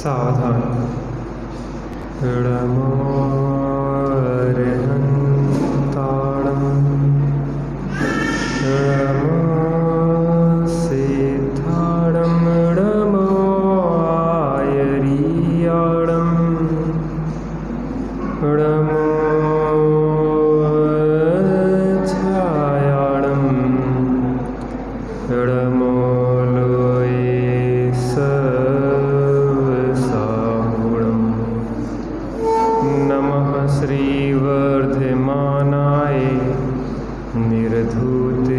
सावधान।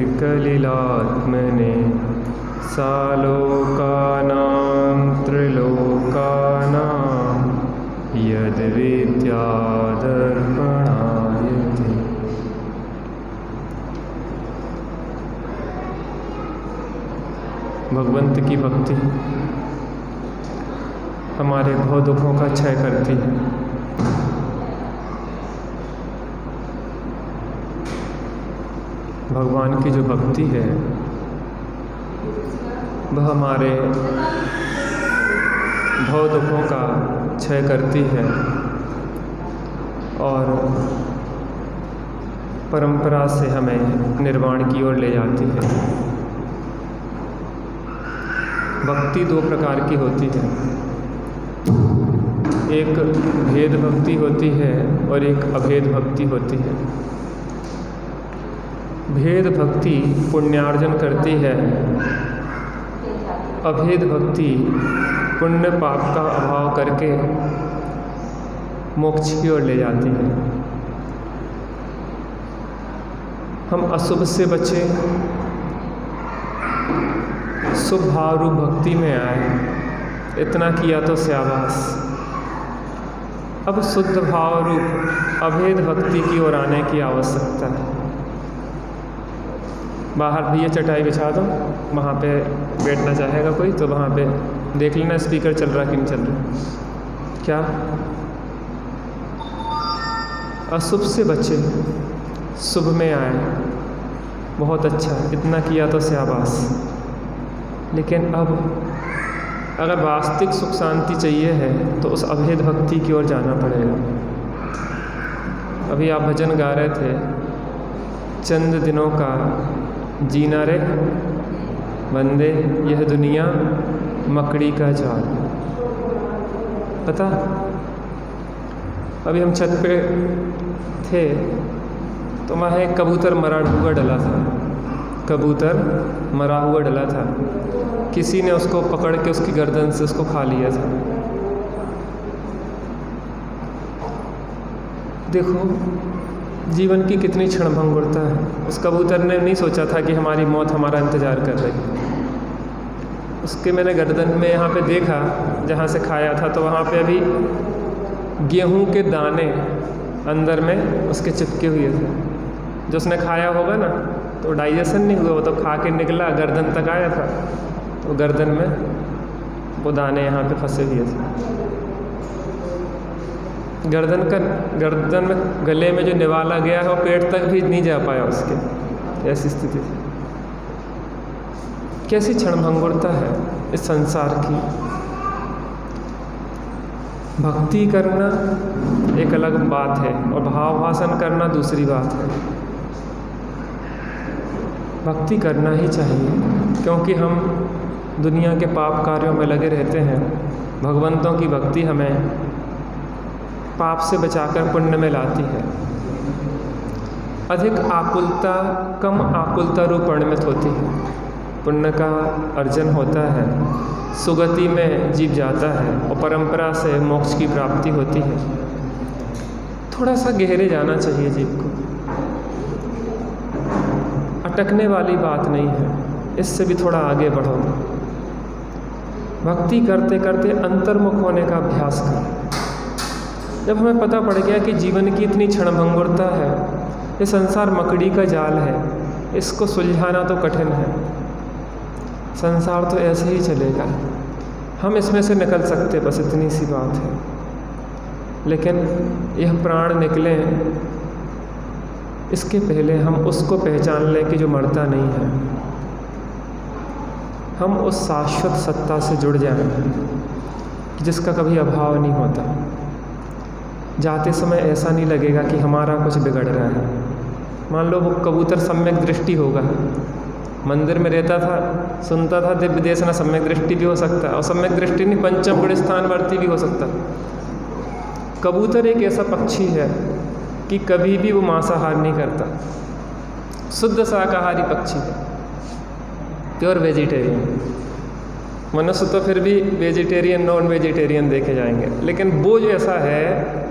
निर्धूतकलिलात्मने सालोकानां त्रिलोकानां यद्विद्यादर्पणायते। भगवंत की भक्ति हमारे भव दुखों का क्षय करती है। भगवान की जो भक्ति है वह हमारे भव दुखों का क्षय करती है और परंपरा से हमें निर्वाण की ओर ले जाती है। भक्ति दो प्रकार की होती है, एक भेद भक्ति होती है और एक अभेद भक्ति होती है। भेद भक्ति पुण्यार्जन करती है, अभेद भक्ति पुण्य पाप का अभाव करके मोक्ष की ओर ले जाती है। हम अशुभ से बचे, शुभ भाव रूप भक्ति में आए, इतना किया तो स्याबास। अब शुद्ध भाव रूप अभेद भक्ति की ओर आने की आवश्यकता है। बाहर भैया चटाई बिछा दो, वहाँ पे बैठना चाहेगा कोई तो वहाँ पे देख लेना स्पीकर चल रहा कि नहीं चल रहा। क्या अशुभ से बचे, शुभ में आए, बहुत अच्छा, इतना किया तो स्याबास। लेकिन अब अगर वास्तविक सुख शांति चाहिए है तो उस अभेद भक्ति की ओर जाना पड़ेगा। अभी आप भजन गा रहे थे, चंद दिनों का जीना रे बंदे यह दुनिया मकड़ी का जाल। पता, अभी हम छत पे थे तो वहाँ एक कबूतर मरा हुआ डला था। कबूतर मरा हुआ डला था, किसी ने उसको पकड़ के उसकी गर्दन से उसको खा लिया था। देखो जीवन की कितनी क्षणभंगुरता है। उस कबूतर ने नहीं सोचा था कि हमारी मौत हमारा इंतज़ार कर रही है। उसके मैंने गर्दन में यहाँ पे देखा जहाँ से खाया था, तो वहाँ पे अभी गेहूं के दाने अंदर में उसके चिपके हुए थे। जो उसने खाया होगा ना तो डाइजेशन नहीं हुआ, वो तो खा के निकला, गर्दन तक आया था तो गर्दन में वो दाने यहाँ पे फंसे हुए थे। गर्दन में गले में जो निवाला गया है वो पेट तक भी नहीं जा पाया उसके, ऐसी स्थिति थी। कैसी क्षणभंगुरता है इस संसार की। भक्ति करना एक अलग बात है और भाव भाषण करना दूसरी बात है। भक्ति करना ही चाहिए क्योंकि हम दुनिया के पाप कार्यों में लगे रहते हैं। भगवंतों की भक्ति हमें पाप से बचाकर पुण्य में लाती है। अधिक आकुलता कम आकुलता रूप परिणमित होती है, पुण्य का अर्जन होता है, सुगति में जीव जाता है और परंपरा से मोक्ष की प्राप्ति होती है। थोड़ा सा गहरे जाना चाहिए जीव को, अटकने वाली बात नहीं है, इससे भी थोड़ा आगे बढ़ो। भक्ति करते करते अंतर्मुख होने का अभ्यास करो। जब हमें पता पड़ गया कि जीवन की इतनी क्षणभंगुरता है, ये संसार मकड़ी का जाल है, इसको सुलझाना तो कठिन है, संसार तो ऐसे ही चलेगा, हम इसमें से निकल सकते, बस इतनी सी बात है। लेकिन यह प्राण निकले इसके पहले हम उसको पहचान लें कि जो मरता नहीं है। हम उस शाश्वत सत्ता से जुड़ जाएं जिसका कभी अभाव नहीं होता। जाते समय ऐसा नहीं लगेगा कि हमारा कुछ बिगड़ रहा है। मान लो वो कबूतर सम्यक दृष्टि होगा, मंदिर में रहता था, सुनता था दिव्य देशना, सम्यक दृष्टि भी हो सकता है, और सम्यक दृष्टि नहीं पंचम गुण स्थानवर्ती भी हो सकता। कबूतर एक ऐसा पक्षी है कि कभी भी वो मांसाहार नहीं करता, शुद्ध शाकाहारी पक्षी है, प्योर वेजिटेरियन। मनुष्य तो फिर भी वेजिटेरियन नॉन वेजिटेरियन देखे जाएंगे, लेकिन वो जो ऐसा है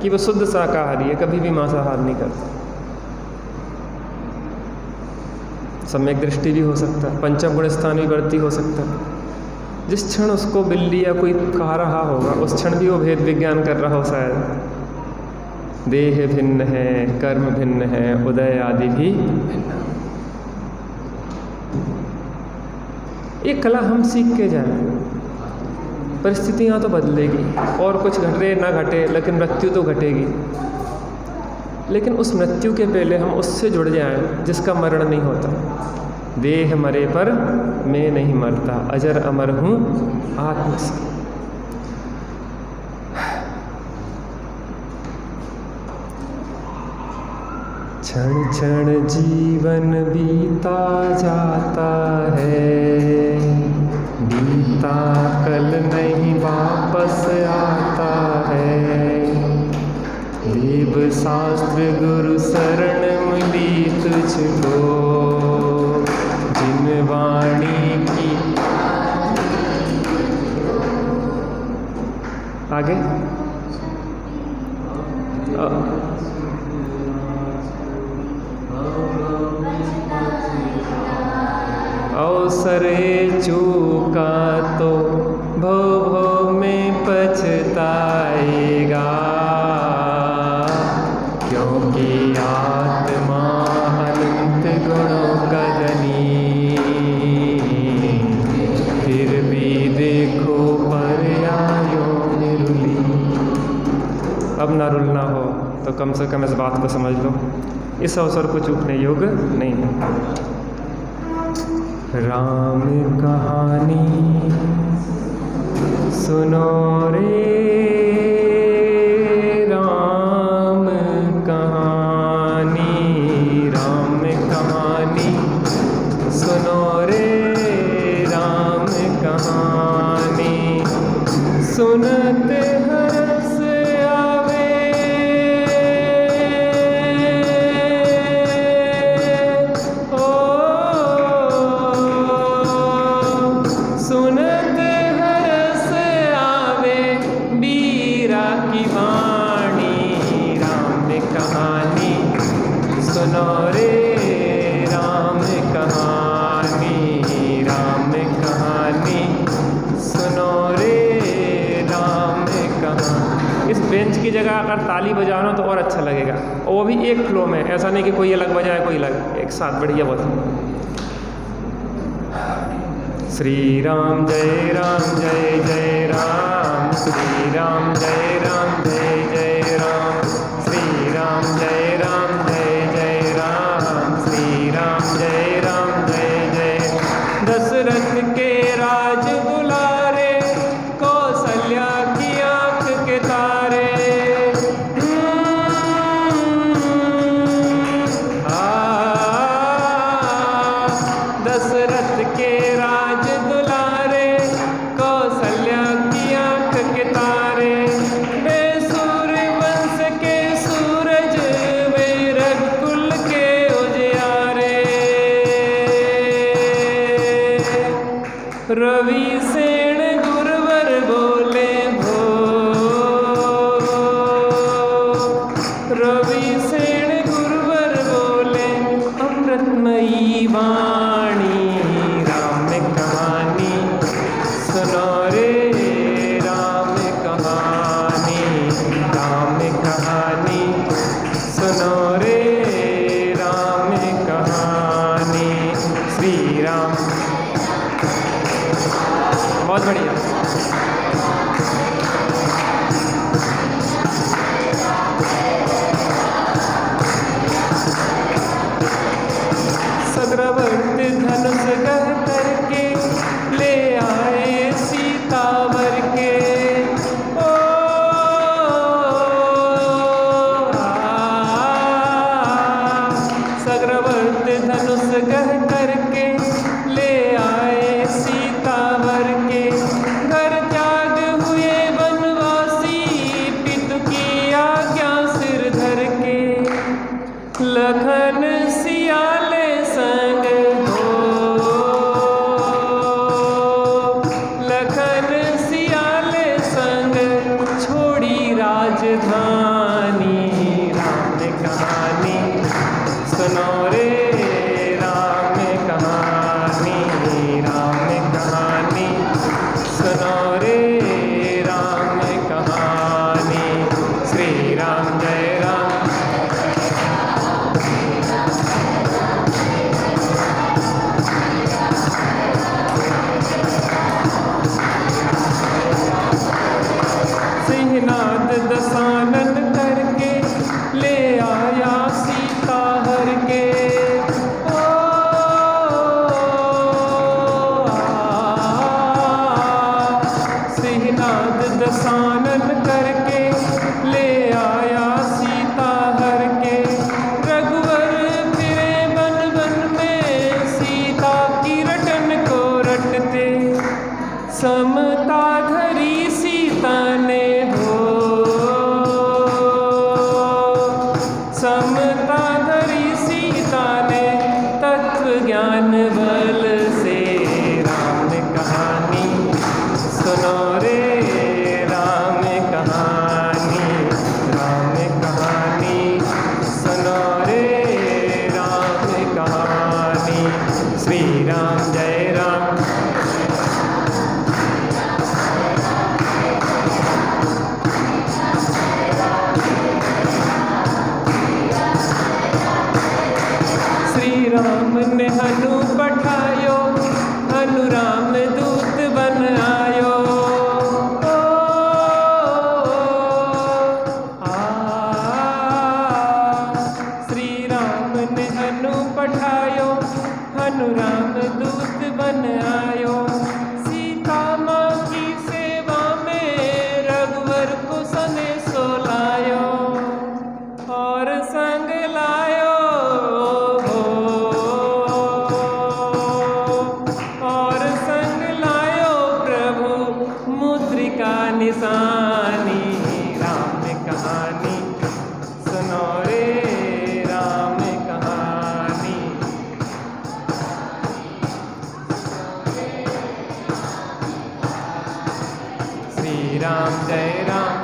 कि वो शुद्ध शाकाहारी है, कभी भी मांसाहार नहीं करता। सम्यक दृष्टि भी हो सकता है, पंचम गुण स्थान भी वर्ती हो सकता है। जिस क्षण उसको बिल्ली या कोई कहा रहा होगा, उस क्षण भी वो भेद विज्ञान कर रहा हो शायद। देह भिन्न है, कर्म भिन्न है, उदय आदि भी भिन्न। ये कला हम सीख के जाएं। परिस्थितियाँ तो बदलेगी और कुछ घटे ना घटे, लेकिन मृत्यु तो घटेगी। लेकिन उस मृत्यु के पहले हम उससे जुड़ जाएं जिसका मरण नहीं होता। देह मरे पर मैं नहीं मरता, अजर अमर हूँ आत्म से। क्षण क्षण जीवन बीता जाता है, बीता कल नहीं वापस आता है। देव शास्त्र गुरु शरण मिली तुझको, जिन वाणी की आगे अवसरे चूका तो भव भव में पछताएगा, क्योंकि आत्मा अनंत गुणों का धनी। फिर भी देखो पर्यायों में रुली। अब ना रुलना हो तो कम से कम इस बात को समझ लो, इस अवसर को चूकने योग्य नहीं है। राम कहानी सुनो रे, राम कहानी, राम कहानी सुनो रे, राम कहानी सुनते हर्ष आवे। सुनते हर्ष आवे बीरा की वाणी, राम कहानी सुनो रे, राम कहानी, राम कहानी सुनो रे, राम कहानी। इस बेंच की जगह अगर ताली बजाना तो और अच्छा लगेगा, और वो भी एक फ्लो में, ऐसा नहीं कि कोई अलग बजाए कोई अलग, एक साथ बढ़िया बहुत। श्री राम जय राम जय जय राम, श्री राम जय राम जय जय राम, श्री राम जय राम जय जय राम, श्री राम जय राम जय जय। दशरथ के राज दुलारे, कौशल्या की आँख के तारे। दशरथ के राज दुलारे, कौशल्या की आँख के तारे। वे सूर्यवंश के सूरज, वे रघुकुल के उजियारे। रवि सेन गुरवर बोले भो, रवि सेन गुरवर बोले अमृतमयी वाणी, राम कहानी सुनो रे, राम कहानी, राम कहानी सुनो रे, राम कहानी। श्री राम। बहुत बढ़िया। सग्रवर्ती धनुष गह करके ले आए सीतावर के, के घर त्याग हुए वनवासी, पितु की आज्ञा सिर धर के। लखन सियाले संग हो, लखन सियाले संग छोड़ी राजधानी। राम कहानी सुनो रे, राम कहानी, राम कहानी सुनो रे, राम कहानी। श्री राम जय राम। सिंहनाद दसानन करके ले आया सीता हर के। ओ सिंहनाद दसानन करके ले आया सीता हर के। रघुवर फिरे वन वन में, सीता की रटन को रटते। समता धरी सीता ने हो, समता धरी सीता ने तत्व ज्ञान बल से। राम कहानी सुनो रे, राम कहानी, राम कहानी सुनो रे, राम कहानी। श्री राम जय राम। श्री राम ने हनु पठायो, हनु राम दूत बन आयो। ओ श्री राम ने हनु पठायो, हनु राम दूत बन आयो। सीता माँ की सेवा में रघुवर को सनेसो लायो, और संग लायो निशानी। राम कहानी सुनो रे, राम कहानी। श्री राम जय राम।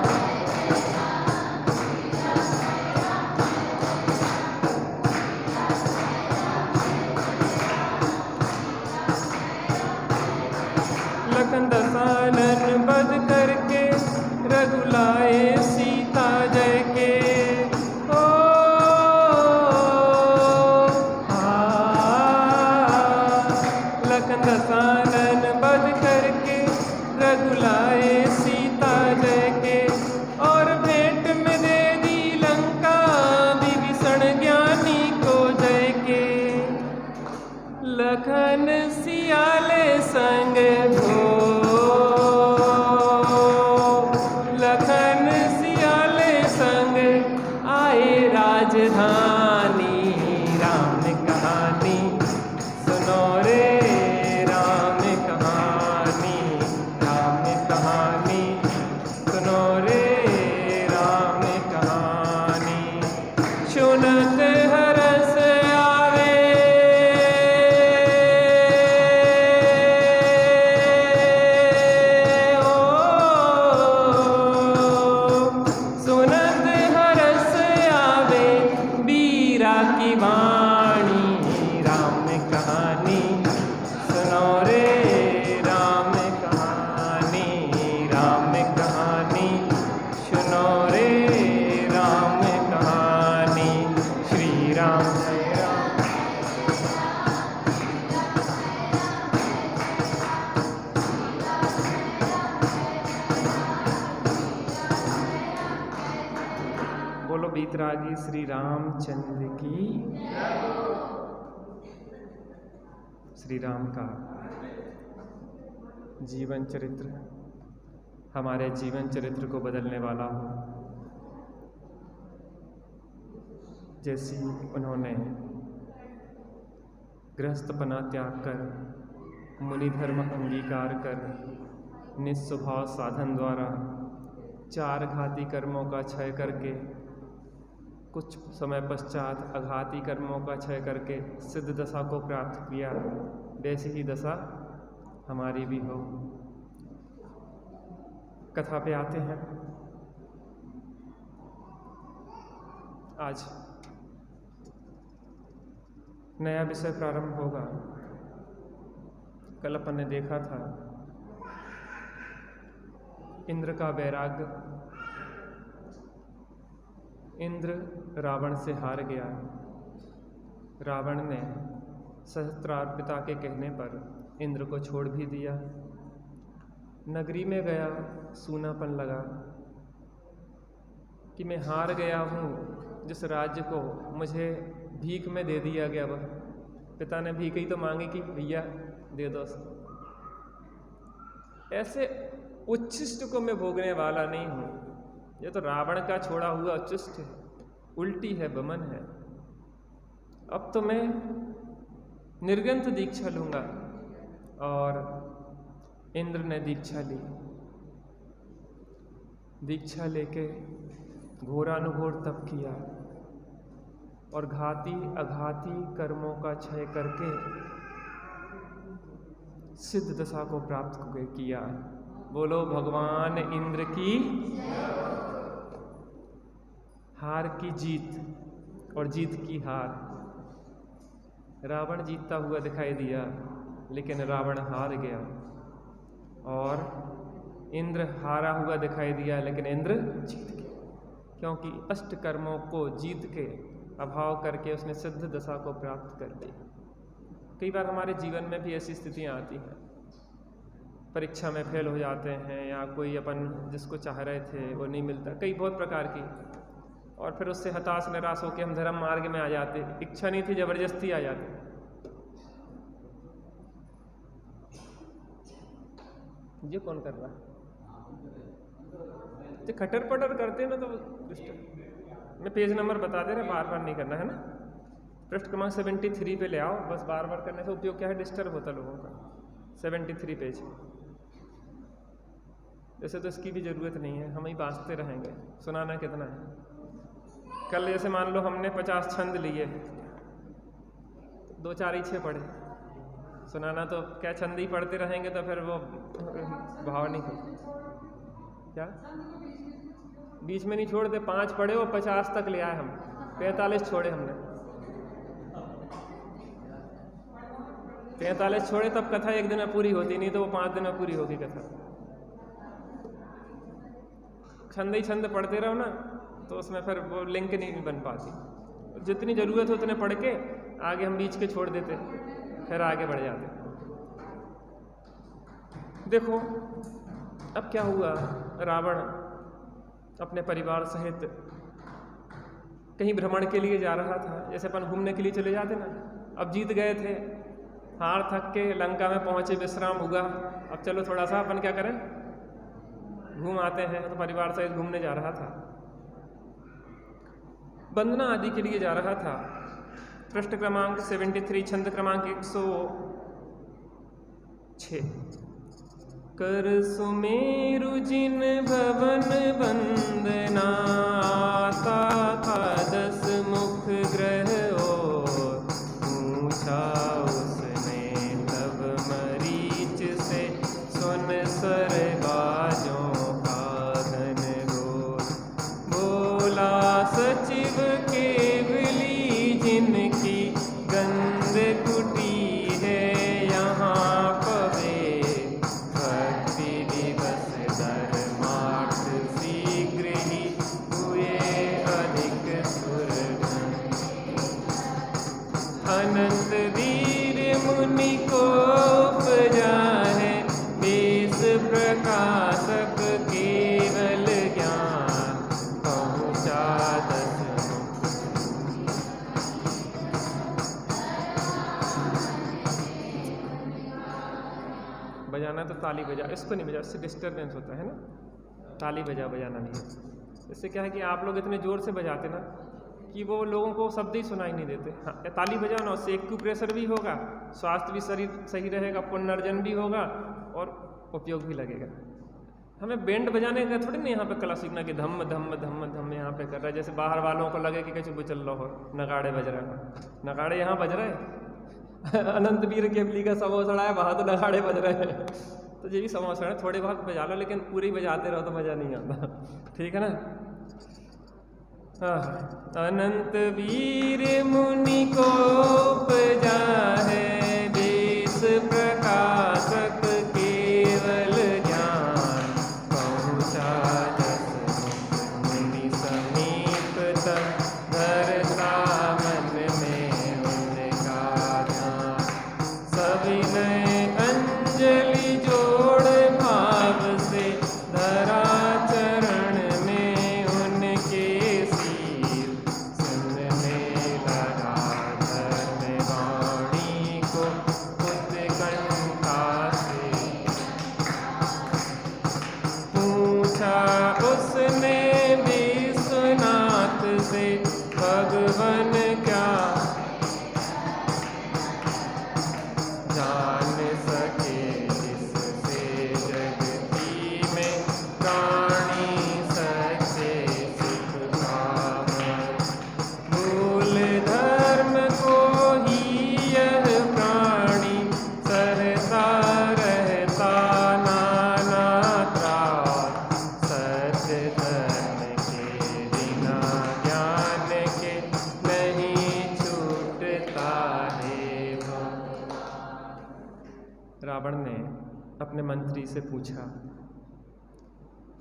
लखन दसानन बध करके रघुलाए सीता जय के। ओ लखन दसानन बध करके रघुलाए सीता जय के। और भेंट में दे दी लंका, विभीषण ज्ञानी को जय के। लखन सियाले संग हो, लखन सियाले संग आए राजधानी। राम कहानी सुनो रे, राम कहानी, राम कहानी सुनो रे, राम कहानी। सुनत हरस आवे, की वाणी। राम कहानी सुनो रे, राम कहानी, राम कहानी सुनो रे, राम कहानी। श्री राम जय राम। बोलो बीतरागी श्री रामचंद्र की। श्री राम का जीवन चरित्र हमारे जीवन चरित्र को बदलने वाला हो। जैसी उन्होंने गृहस्थपना त्याग कर मुनि धर्म अंगीकार कर निस्वभाव साधन द्वारा 4 घाती कर्मों का क्षय करके कुछ समय पश्चात अघाती कर्मों का क्षय करके सिद्ध दशा को प्राप्त किया, वैसी ही दशा हमारी भी हो। कथा पे आते हैं। आज नया विषय प्रारंभ होगा। कल अपन ने देखा था इंद्र का वैराग्य। इंद्र रावण से हार गया। रावण ने सहस्त्रार पिता के कहने पर इंद्र को छोड़ भी दिया। नगरी में गया, सूनापन लगा कि मैं हार गया हूँ। जिस राज्य को मुझे भीख में दे दिया गया, वह पिता ने भीख ही तो मांगी कि भैया दे दो। ऐसे उच्छिष्ट को मैं भोगने वाला नहीं हूँ। ये तो रावण का छोड़ा हुआ उच्छिष्ट है, उल्टी है, बमन है। अब तो मैं निर्गंथ दीक्षा लूँगा। और इंद्र ने दीक्षा ली। दीक्षा लेके घोरानुघोर तप किया और घाती अघाती कर्मों का क्षय करके सिद्ध दशा को प्राप्त किया। बोलो भगवान इंद्र की। हार की जीत और जीत की हार। रावण जीतता हुआ दिखाई दिया, लेकिन रावण हार गया। और इंद्र हारा हुआ दिखाई दिया, लेकिन इंद्र जीत गया, क्योंकि अष्ट कर्मों को जीत के अभाव करके उसने सिद्ध दशा को प्राप्त कर ली। कई बार हमारे जीवन में भी ऐसी स्थितियाँ आती हैं। परीक्षा में फेल हो जाते हैं, या कोई अपन जिसको चाह रहे थे वो नहीं मिलता, कई बहुत प्रकार की। और फिर उससे हताश निराश होकर हम धर्म मार्ग में आ जाते। इच्छा नहीं थी, जबरदस्ती आ जाते। ये कौन कर रहा है? तो खटर पटर करते ना, तो मैं पेज नंबर बता दे रहा, बार बार नहीं करना है ना। पृष्ठ क्रमांक 73 पे ले आओ। बस बार बार करने से उपयोग क्या है? डिस्टर्ब होता लोगों का। 73 पेज। जैसे तो इसकी भी ज़रूरत नहीं है, हम ही बाँचते रहेंगे। सुनाना कितना है? कल जैसे मान लो हमने 50 छंद लिए, 2-4 ही 6 पढ़े। सुनाना तो क्या छंद ही पढ़ते रहेंगे तो फिर वो भाव नहीं होता। क्या बीच में नहीं छोड़ते? 5 पढ़े और 50 तक ले आए हम। 45 छोड़े हमने। 43 छोड़े, तब कथा एक दिन में पूरी होती, नहीं तो वो 5 दिन में पूरी होगी कथा। छंद ही छंद पढ़ते रहो ना, तो उसमें फिर वो लिंक नहीं बन पाती। जितनी ज़रूरत हो उतने पढ़ के आगे हम बीच के छोड़ देते, फिर आगे बढ़ जाते। देखो अब क्या हुआ। रावण अपने परिवार सहित कहीं भ्रमण के लिए जा रहा था, जैसे अपन घूमने के लिए चले जाते ना। अब जीत गए थे, हार थक के लंका में पहुंचे, विश्राम हुआ। अब चलो थोड़ा सा अपन क्या करें, घूम आते हैं। तो परिवार सहित घूमने जा रहा था, वंदना आदि के लिए जा रहा था। पृष्ठ क्रमांक 73, छंद क्रमांक 106। कर सुमेरु जिन भवन वंदना, आता था 10 मुख ग्रह और पूछा उसने तब मरीच से, सुन सर बाजों का घन घोर। बोला सचिव केवली जिनकी गंध कुटी है यहाँ पवे, भक्ति दिवस धर्मार्थ शीघ्र ही हुए अधिक सुरगन। अनंत वीर मुनि को उपजा है, देश प्रकाशक केवल ज्ञान, पहुँचा 10 बजाना तो ताली बजा, इसको नहीं बजा, इससे डिस्टर्बेंस होता है ना। ताली बजाना नहीं है। इससे क्या है कि आप लोग इतने ज़ोर से बजाते ना, कि वो लोगों को शब्द ही सुनाई नहीं देते। हाँ, ताली बजाओ ना, उससे एक्यूप्रेशर भी होगा, स्वास्थ्य भी शरीर सही रहेगा, पुनर्जन भी होगा और उपयोग भी लगेगा। हमें बैंड बजाने का थोड़ी नहीं यहाँ पे कला सीखना कि धम्म धम्म धम्म धम्म यहाँ पे कर रहा है, जैसे बाहर वालों को लगे कि कैसे चल रहा हो, नगाड़े बज रहे हैं। नगाड़े यहाँ बज रहे हैं अनंत वीर केवली का समोसड़ा है, वहाँ तो नगाड़े बज रहे हैं। तो ये भी समोसड़ा है, थोड़े बहुत बजा लो, लेकिन पूरे ही बजाते रहो तो मज़ा नहीं आता। ठीक है ना। अनंत वीर मुनि को उपजा है, देश प्रकाशक केवल ज्ञान, पहुँचा जस मुनि समीप तक, धरता मन में उनका ध्यान। सविनय अंजलि जोड़ भाव से, धरा चरण में उनके सिर, सुनने लगा धर्मवाणी को उत्कंठा से। पूछा उसने विश्वनाथ से, भगवन क्या जान सके, इससे जगती में प्राणी सच्चे सुख पावन। मूल धर्म को ही यह प्राणी, सहता रहता नाना त्रास। सत्य धर्म के बिना ज्ञान के, नहीं छूटता है भव। रावण ने अपने मंत्री से पूछा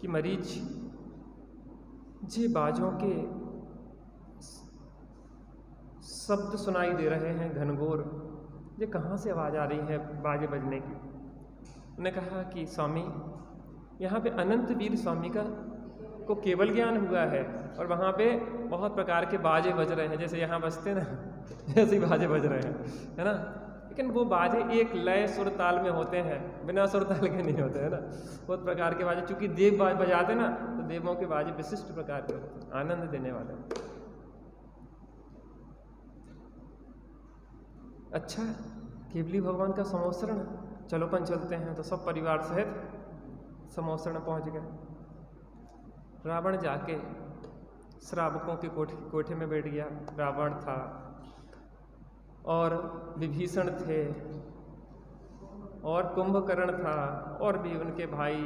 कि मरीच, जी बाजों के शब्द सुनाई दे रहे हैं घनघोर, ये कहाँ से आवाज़ आ रही है बाजे बजने की? उन्होंने कहा कि स्वामी, यहाँ पे अनंत वीर स्वामी को केवल ज्ञान हुआ है और वहाँ पे बहुत प्रकार के बाजे बज रहे हैं, जैसे यहाँ बजते ना ऐसे ही बाजे बज रहे हैं, है ना। लेकिन वो बाजे एक लय सुर ताल में होते हैं, बिना सुर ताल के नहीं होते, है ना। बहुत प्रकार के बाजे, चूंकि देव बाज बजाते ना, तो देवों के बाजे विशिष्ट प्रकार के होते हैं, आनंद देने वाले। अच्छा, केवली भगवान का समोसरण, चलो अपन चलते हैं। तो सब परिवार सहित समोसरण पहुंच गए। रावण जाके श्रावकों के कोठे में बैठ गया। रावण था और विभीषण थे और कुंभकर्ण था और भी उनके भाई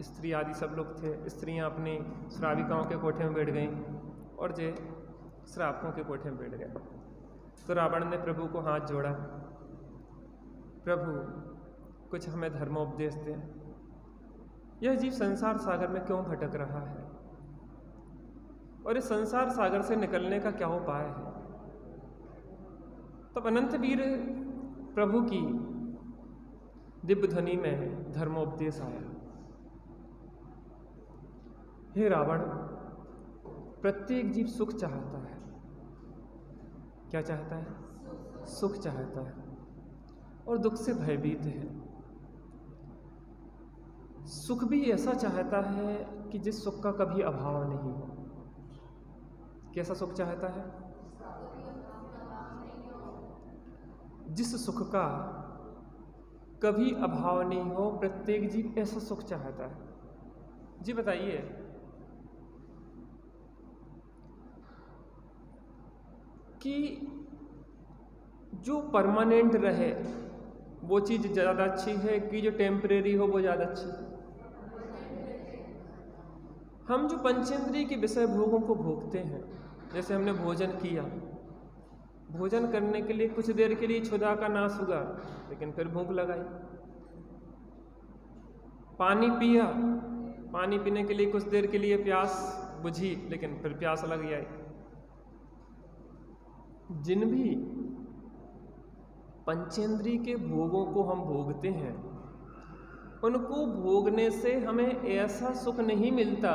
स्त्री आदि सब लोग थे। स्त्रियां अपनी श्राविकाओं के कोठे में बैठ गईं और जे श्रावकों के कोठे में बैठ गए। तो रावण ने प्रभु को हाथ जोड़ा, प्रभु कुछ हमें धर्मोपदेश दें, यह जीव संसार सागर में क्यों भटक रहा है और इस संसार सागर से निकलने का क्या उपाय है। तब अनंत वीर प्रभु की दिव्य ध्वनि में धर्मोपदेश आया। हे रावण, प्रत्येक जीव सुख चाहता है। क्या चाहता है? सुख चाहता है और दुख से भयभीत है। सुख भी ऐसा चाहता है कि जिस सुख का कभी अभाव नहीं हो। कैसा सुख चाहता है? जिस सुख का कभी अभाव नहीं हो, प्रत्येक जीव ऐसा सुख चाहता है। जी बताइए, कि जो परमानेंट रहे वो चीज़ ज़्यादा अच्छी है कि जो टेम्परेरी हो वो ज़्यादा अच्छी है? हम जो पंचेंद्रिय के विषय भोगों को भोगते हैं, जैसे हमने भोजन किया, भोजन करने के लिए कुछ देर के लिए क्षुधा का नाश हुआ, लेकिन फिर भूख लगाई। पानी पिया, पानी पीने के लिए कुछ देर के लिए प्यास बुझी, लेकिन फिर प्यास लग आई। जिन भी पंचेंद्रिय के भोगों को हम भोगते हैं, उनको भोगने से हमें ऐसा सुख नहीं मिलता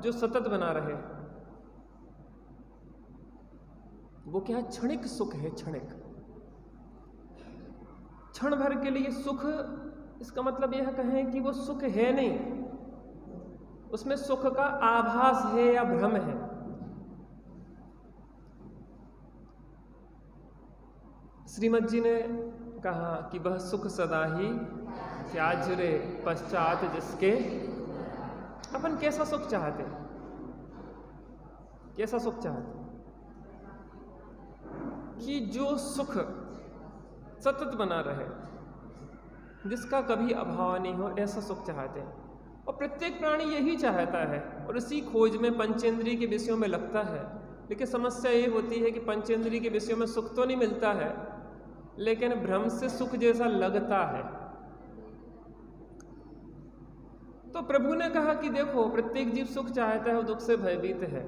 जो सतत बना रहे। वो क्या है? क्षणिक सुख है, क्षणिक, क्षण भर के लिए सुख। इसका मतलब यह कहें कि वो सुख है नहीं, उसमें सुख का आभास है या भ्रम है। श्रीमद जी ने कहा कि वह सुख सदा ही त्याज्य रे पश्चात जिसके। अपन कैसा सुख चाहते, कैसा सुख चाहते कि जो सुख सतत बना रहे, जिसका कभी अभाव नहीं हो, ऐसा सुख चाहते हैं। और प्रत्येक प्राणी यही चाहता है और इसी खोज में पंचेंद्रिय के विषयों में लगता है। लेकिन समस्या ये होती है कि पंचेंद्रिय के विषयों में सुख तो नहीं मिलता है, लेकिन भ्रम से सुख जैसा लगता है। तो प्रभु ने कहा कि देखो, प्रत्येक जीव सुख चाहता है और दुख से भयभीत है।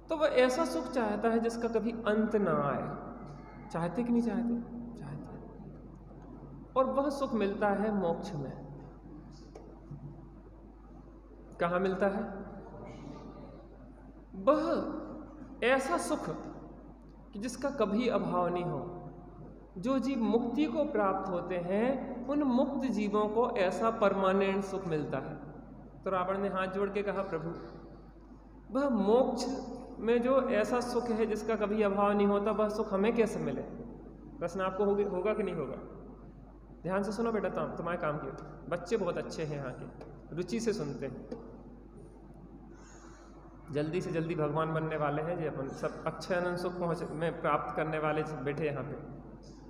तो वह ऐसा सुख चाहता है जिसका कभी अंत ना आए। चाहते कि नहीं चाहते? चाहते। और वह सुख मिलता है मोक्ष में। कहाँ मिलता है? वह ऐसा सुख कि जिसका कभी अभाव नहीं हो। जो जीव मुक्ति को प्राप्त होते हैं, उन मुक्त जीवों को ऐसा परमानेंट सुख मिलता है। तो रावण ने हाथ जोड़ के कहा, प्रभु, वह मोक्ष में जो ऐसा सुख है जिसका कभी अभाव नहीं होता, वह सुख हमें कैसे मिले? प्रश्न आपको होगा कि नहीं होगा? ध्यान से सुनो बेटा, तुम्हारे काम की। बच्चे बहुत अच्छे हैं यहाँ के, रुचि से सुनते हैं, जल्दी से जल्दी भगवान बनने वाले हैं जी। अपन सब अच्छे आनंद सुख पहुँच में प्राप्त करने वाले बैठे यहाँ पे।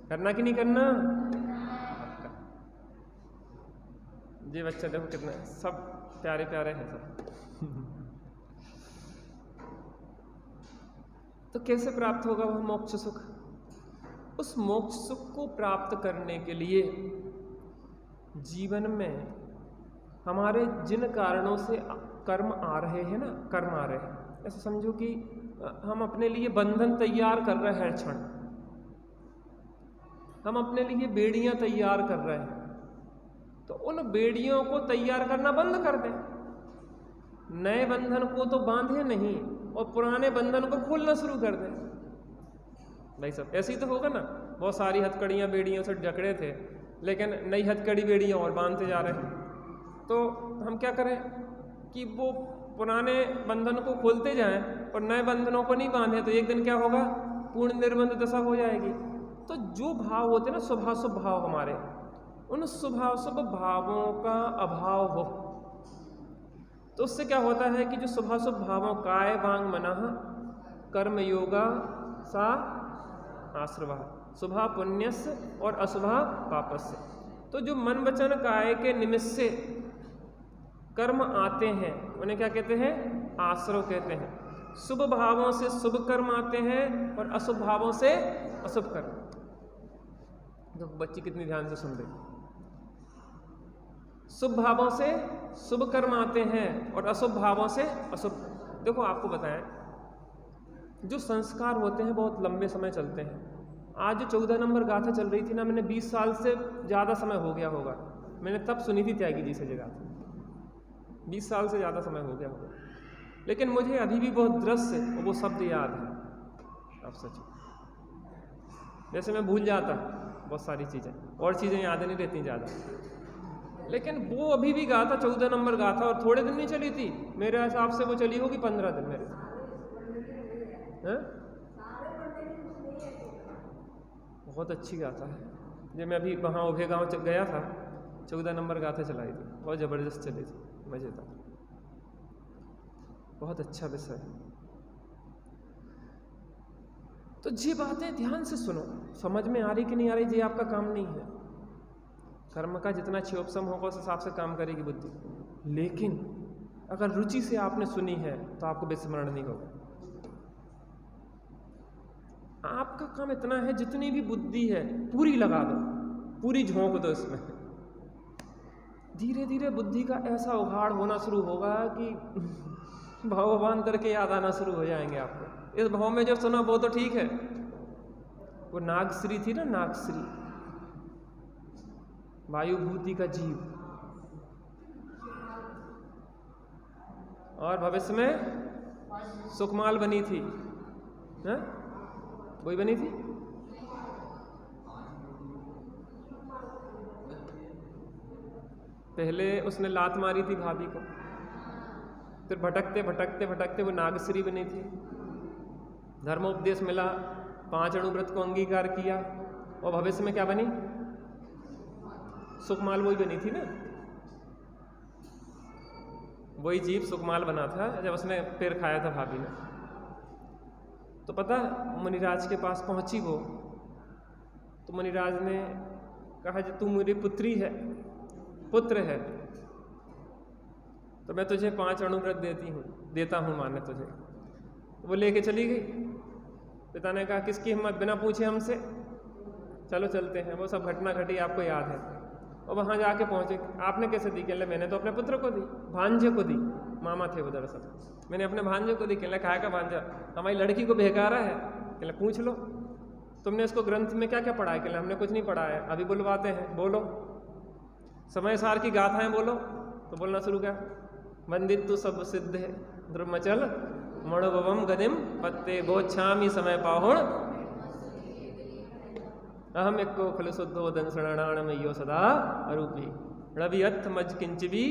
करना कि नहीं करना? आपका जी बच्चा देखो कितने सब प्यारे प्यारे हैं सब। तो कैसे प्राप्त होगा वह मोक्ष सुख? उस मोक्ष सुख को प्राप्त करने के लिए जीवन में हमारे जिन कारणों से कर्म आ रहे हैं ना, कर्म आ रहे हैं, ऐसा समझो कि हम अपने लिए बंधन तैयार कर रहे हैं। क्षण हम अपने लिए बेड़ियां तैयार कर रहे हैं, तो उन बेड़ियों को तैयार करना बंद कर दें। नए बंधन को तो बांधे नहीं और पुराने बंधन को खोलना शुरू कर दें। भाई सब ऐसे ही तो होगा ना। बहुत सारी हथकड़ियाँ बेड़ियों से जकड़े थे, लेकिन नई हथकड़ी बेड़ियाँ और बांधते जा रहे हैं। तो हम क्या करें कि वो पुराने बंधन को खोलते जाएं और नए बंधनों को नहीं बांधे, तो एक दिन क्या होगा? पूर्ण निर्बंध दशा हो जाएगी। तो जो भाव होते हैं ना, शुभाशुभ भाव हमारे, उन शुभाशुभ भावों का अभाव हो, तो उससे क्या होता है कि जो शुभाशुभ भावों काय वांग मनः कर्म योगा सा आश्रवा शुभा पुण्यस्य और अशुभा पापस्य। तो जो मन वचन काय के निमित्त से कर्म आते हैं, उन्हें क्या कहते हैं? आश्रव कहते हैं। शुभ भावों से शुभ कर्म आते हैं और अशुभ भावों से अशुभ कर्म। तो बच्ची कितनी ध्यान से सुन रही। शुभ भावों से शुभ कर्म आते हैं और अशुभ भावों से अशुभ। देखो आपको बताएं, जो संस्कार होते हैं बहुत लंबे समय चलते हैं। आज जो 14 नंबर गाथा चल रही थी ना, मैंने 20 साल से ज़्यादा समय हो गया होगा, मैंने तब सुनी थी त्यागी जी से जगह। 20 साल से ज़्यादा समय हो गया होगा, लेकिन मुझे अभी भी बहुत दृश्य और वो शब्द याद है। अब सच जैसे मैं भूल जाता बहुत सारी चीज़ें, और चीज़ें याद नहीं रहती ज़्यादा, लेकिन वो अभी भी गाथा 14 नंबर गाथा, और थोड़े दिन नहीं चली थी मेरे हिसाब से, वो चली होगी 15 दिन मेरे हैं। बहुत अच्छी गाथा है। जब मैं अभी वहाँ उभे गाँव गया था, 14 नंबर गाथा चलाई थी, बहुत ज़बरदस्त चली थी, मज़ेदार, बहुत अच्छा विषय है। तो ये बातें ध्यान से सुनो, समझ में आ रही कि नहीं आ रही, ये आपका काम नहीं है। कर्म का जितना क्षोभसम होगा उस हिसाब से काम करेगी बुद्धि। लेकिन अगर रुचि से आपने सुनी है तो आपको विस्मरण नहीं होगा। आपका काम इतना है, जितनी भी बुद्धि है पूरी लगा दो, पूरी झोंक दो इसमें। धीरे धीरे बुद्धि का ऐसा उघाड़ होना शुरू होगा कि भगवान करके याद आना शुरू हो जाएंगे आपको। इस भाव में जो सुना वो तो ठीक है, वो नागश्री थी ना, नागश्री, वायुभूति का जीव, और भविष्य में सुखमाल बनी थी, है? वही बनी थी। पहले उसने लात मारी थी भाभी को, फिर भटकते भटकते भटकते वो नागश्री बनी थी। धर्मोपदेश मिला, 5 अणुव्रत को अंगीकार किया और भविष्य में क्या बनी? सुखमाल वही बनी थी ना, वही जीव सुखमाल बना था जब उसने पेड़ खाया था भाभी ने। तो पता मुनिराज के पास पहुंची वो, तो मुनिराज ने कहा कि तू मेरी पुत्री है, पुत्र है, तो मैं तुझे 5 अणुव्रत देता हूँ माने तुझे। तो वो लेके चली गई। पिता ने कहा किसकी हिम्मत, बिना पूछे हमसे, चलो चलते हैं। वो सब घटना घटी आपको याद है। और वहाँ जाके पहुँचे, आपने कैसे दी? कहले मैंने तो अपने पुत्र को दी, भांजे को दी, मामा थे वो दरअसल, मैंने अपने भांजे को दी। कहले कहा का भांजा? हमारी लड़की को बेहकारा है। कहले पूछ लो, तुमने इसको ग्रंथ में क्या क्या पढ़ा है? कहले हमने कुछ नहीं पढ़ा है, अभी बुलवाते हैं, बोलो समय सार की गाथाएं बोलो। तो बोलना शुरू किया, वंदित तो सब सिद्ध है द्रुमचल मणोभवम गदिम पत्ते गोच्छामी समय पाहुण अहम एक को खल शुद्धोदन शरणाणमयो सदा अरूपी रवियथ मज किंचवी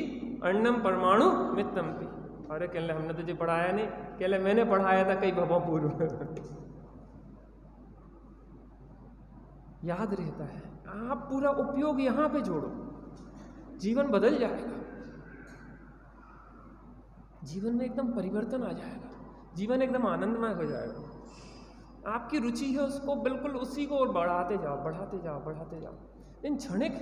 अन्नम परमाणु मित्तम पी। अरे कहले हमने तुझे पढ़ाया नहीं। कहले मैंने पढ़ाया था कई भवों पूर्व। याद रहता है। आप पूरा उपयोग यहां पे जोड़ो, जीवन बदल जाएगा, जीवन में एकदम परिवर्तन आ जाएगा, जीवन एकदम आनंदमय हो जाएगा। आपकी रुचि है उसको बिल्कुल उसी को और बढ़ाते जाओ, बढ़ाते जाओ, बढ़ाते जाओ। इन क्षणिक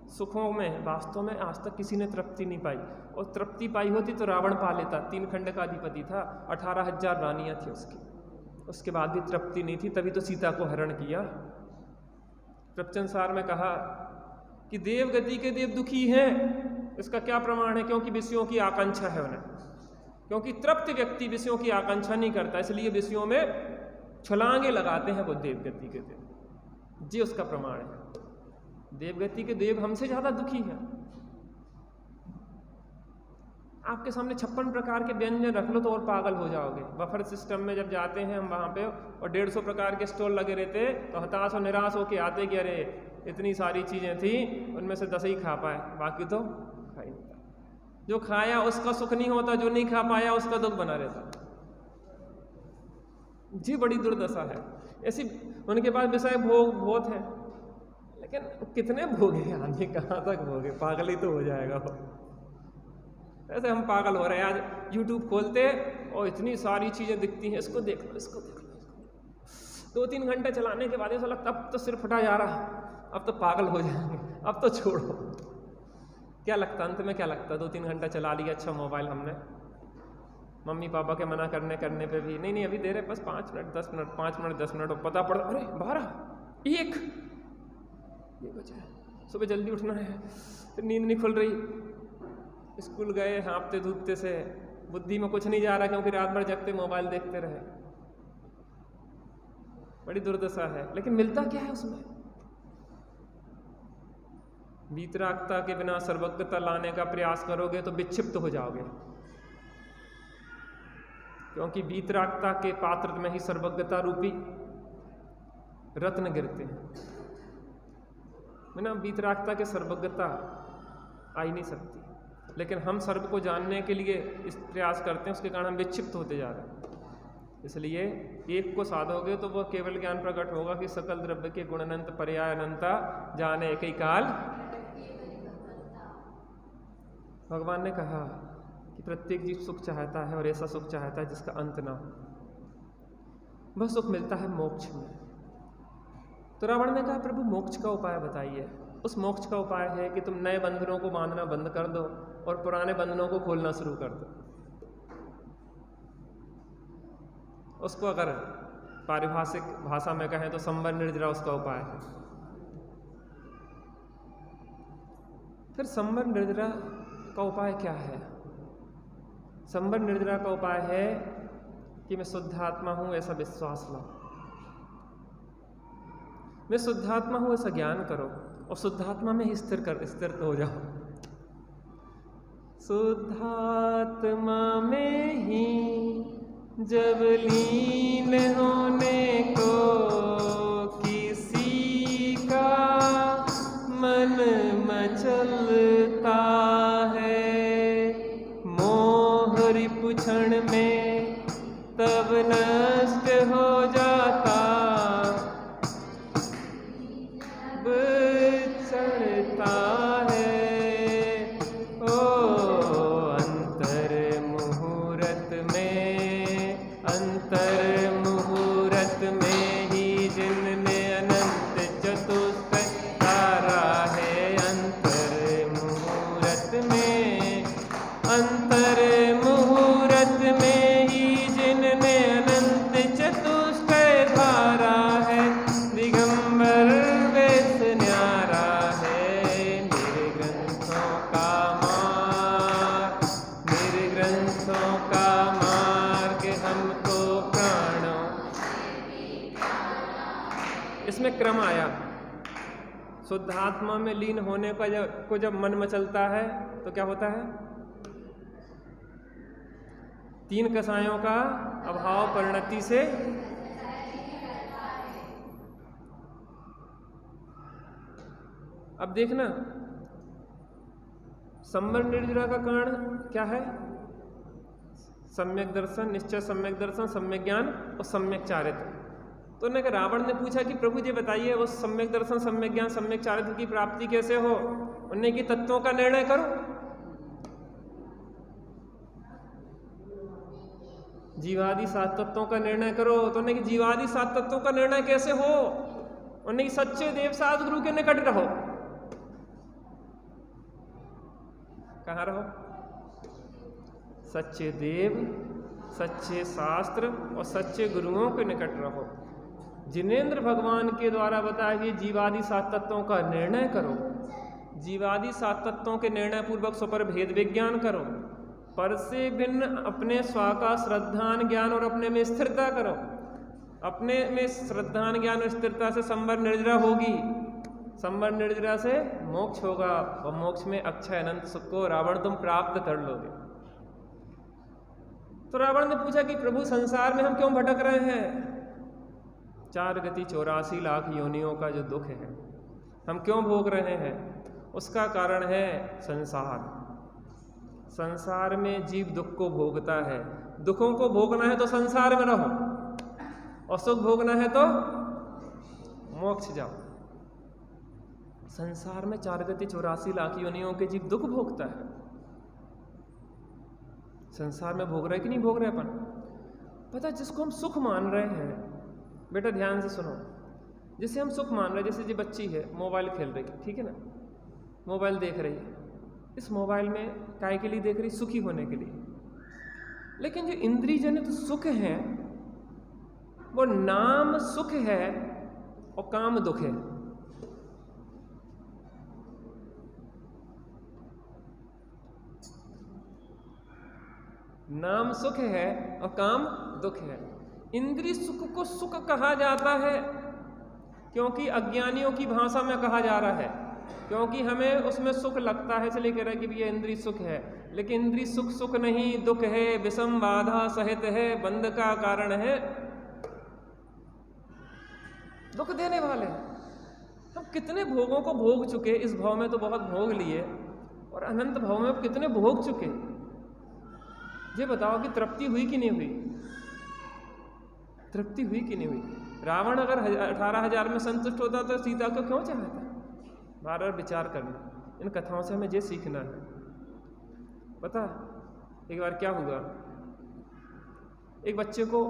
सुखों में वास्तव में आज तक किसी ने तृप्ति नहीं पाई, और तृप्ति पाई होती तो रावण पा लेता। 3 खंड का अधिपति था, 18,000 रानियां थी उसकी, उसके बाद भी तृप्ति नहीं थी, तभी तो सीता को हरण किया। प्रवचन सार में कहा कि देव गति के देव दुखी हैं। इसका क्या प्रमाण है? क्योंकि विषयों की आकांक्षा है उन्हें, क्योंकि तृप्त व्यक्ति विषयों की आकांक्षा नहीं करता, इसलिए विषयों में छलांगे लगाते हैं वो देव गति के देव। जी उसका प्रमाण है। देवगति के देव हमसे ज्यादा दुखी हैं। आपके सामने 56 प्रकार के व्यंजन रख लो तो और पागल हो जाओगे। बफर सिस्टम में जब जाते हैं हम वहाँ पे और 150 प्रकार के स्टॉल लगे रहते तो हताश और निराश होके आते कि अरे इतनी सारी चीज़ें थी, उनमें से 10 ही खा पाए, बाकी तो खा ही नहीं पाए। जो खाया उसका सुख नहीं होता, जो नहीं खा पाया उसका दुख बना रहता। जी बड़ी दुर्दशा है ऐसी। उनके पास विषय भोग बहुत है, लेकिन कितने भोगे आदमी, कहाँ तक भोगे? पागल ही तो हो जाएगा वो। ऐसे हम पागल हो रहे हैं। आज YouTube खोलते और इतनी सारी चीज़ें दिखती हैं, इसको देख लो, इसको देख लो, इसको देख लो। 2-3 घंटे चलाने के बाद ऐसा लगता अब तो सिर फटा जा रहा, अब तो पागल हो जाएंगे, अब तो छोड़ो। क्या लगता अंत में? क्या लगता? 2-3 घंटा चला लिया, अच्छा मोबाइल हमने, मम्मी पापा के मना करने पे भी नहीं अभी दे रहे, बस 5 मिनट 10 मिनट 5 मिनट 10 मिनट, और पता पड़ा अरे 12 1 ये बचा है, सुबह जल्दी उठना है, फिर नींद नहीं खुल रही। स्कूल गए हाँपते धूपते से, बुद्धि में कुछ नहीं जा रहा क्योंकि रात भर जगते मोबाइल देखते रहे। बड़ी दुर्दशा है। लेकिन मिलता क्या है उसमें? वीतरागता के बिना सर्वज्ञता लाने का प्रयास करोगे तो विक्षिप्त हो जाओगे, क्योंकि वीतरागता के पात्र में ही सर्वज्ञता रूपी रत्न गिरते हैं। बिना वीतरागता के सर्वज्ञता आ ही नहीं सकती। लेकिन हम सर्व को जानने के लिए इस प्रयास करते हैं, उसके कारण हम विक्षिप्त होते जा रहे हैं। इसलिए एक को साधोगे तो वह केवल ज्ञान प्रकट होगा कि सकल द्रव्य के गुणनंत पर्याय अनंता जाने एक ही काल। भगवान ने कहा कि प्रत्येक जीव सुख चाहता है और ऐसा सुख चाहता है जिसका अंत ना हो। वह सुख मिलता है मोक्ष में। तो रावण ने कहा प्रभु मोक्ष का उपाय बताइए। उस मोक्ष का उपाय है कि तुम नए बंधनों को बांधना बंद कर दो और पुराने बंधनों को खोलना शुरू कर दो। उसको अगर पारिभाषिक भाषा में कहें तो संवर निर्जरा उसका उपाय है। फिर संवर निर्जरा का उपाय क्या है? संवर निर्जरा का उपाय है कि मैं शुद्धात्मा हूं ऐसा विश्वास लो, मैं शुद्धात्मा हूं ऐसा ज्ञान करो और शुद्धात्मा में ही स्थिर हो जाओ। शुद्धात्मा में ही जब लीन होने को किसी का मन मचलता है, मोह रिपुक्षण में तब नष्ट हो जाता अंतर मुहूर्त में ही जिनमें अनंत चतुष्कय धारा है, दिगंबर वेश न्यारा है। मेरे ग्रंथों का मार्ग, मेरे ग्रंथों का मार्ग हमको प्राणों। इसमें क्रम आया। शुद्धात्मा में लीन होने का जब मन मचलता है तो क्या होता है? तीन कसायों का अभाव परिणति से अब देखना, संवर निर्जरा का कारण क्या है? सम्यक दर्शन, निश्चय सम्यक दर्शन, सम्यक ज्ञान और सम्यक चारित्र। तो उन्होंने रावण ने पूछा कि प्रभु जी बताइए वो सम्यक दर्शन, सम्यक ज्ञान, सम्यक चारित्र की प्राप्ति कैसे हो? उन्होंने कि तत्वों का निर्णय करो। जीवादि सात तत्वों का निर्णय करो। तो उन्होंने कि जीवादि सात तत्वों का निर्णय कैसे हो? उन्होंने कि सच्चे देव सद्गुरु के निकट रहो। कहाँ रहो? सच्चे देव, सच्चे शास्त्र और सच्चे गुरुओं के निकट रहो। जिनेंद्र भगवान के द्वारा बताए गए जीवादि सात तत्वों का निर्णय करो। जीवादि सात तत्वों के निर्णय पूर्वक स्वपर भेद विज्ञान करो। पर से भिन्न अपने स्वा का श्रद्धान ज्ञान और अपने में स्थिरता करो। अपने में श्रद्धान ज्ञान और स्थिरता से संवर निर्जरा होगी। संवर निर्जरा से मोक्ष होगा और मोक्ष में अक्षय अनंत सुख को रावण तुम प्राप्त कर लोगे। तो रावण ने पूछा कि प्रभु संसार में हम क्यों भटक रहे हैं? 4 गति 84 लाख योनियों का जो दुख है हम क्यों भोग रहे हैं? उसका कारण है संसार। संसार में जीव दुख को भोगता है। दुखों को भोगना है तो संसार में रहो और सुख भोगना है तो मोक्ष जाओ। संसार में 4 गति 84 लाख योनियों के जीव दुख भोगता है। संसार में भोग रहे कि नहीं भोग रहे अपन? पता जिसको हम सुख मान रहे हैं, बेटा ध्यान से सुनो, जिसे हम सुख मान रहे हैं, जैसे जो बच्ची है मोबाइल खेल रही है, ठीक है ना, मोबाइल देख रही है। इस मोबाइल में काय के लिए देख रही? सुखी होने के लिए। लेकिन जो इंद्रिय जनित सुख है वो नाम सुख है और काम दुख है। नाम सुख है और काम दुख है। इंद्रिय सुख को सुख कहा जाता है क्योंकि अज्ञानियों की भाषा में कहा जा रहा है, क्योंकि हमें उसमें सुख लगता है इसलिए कह रहा है कि ये इंद्रिय सुख है। लेकिन इंद्रिय सुख सुख नहीं, दुख है, विषम बाधा सहित है, बंध का कारण है, दुख देने वाले। हम कितने भोगों को भोग चुके, इस भाव में तो बहुत भोग लिए और अनंत भाव में कितने भोग चुके। ये बताओ कि तृप्ति हुई कि नहीं हुई? तृप्ति हुई कि नहीं हुई? रावण अगर 18,000 में संतुष्ट होता तो सीता को क्यों चाहता? बार बार विचार करना। इन कथाओं से हमें ये सीखना है। पता एक बार क्या हुआ, एक बच्चे को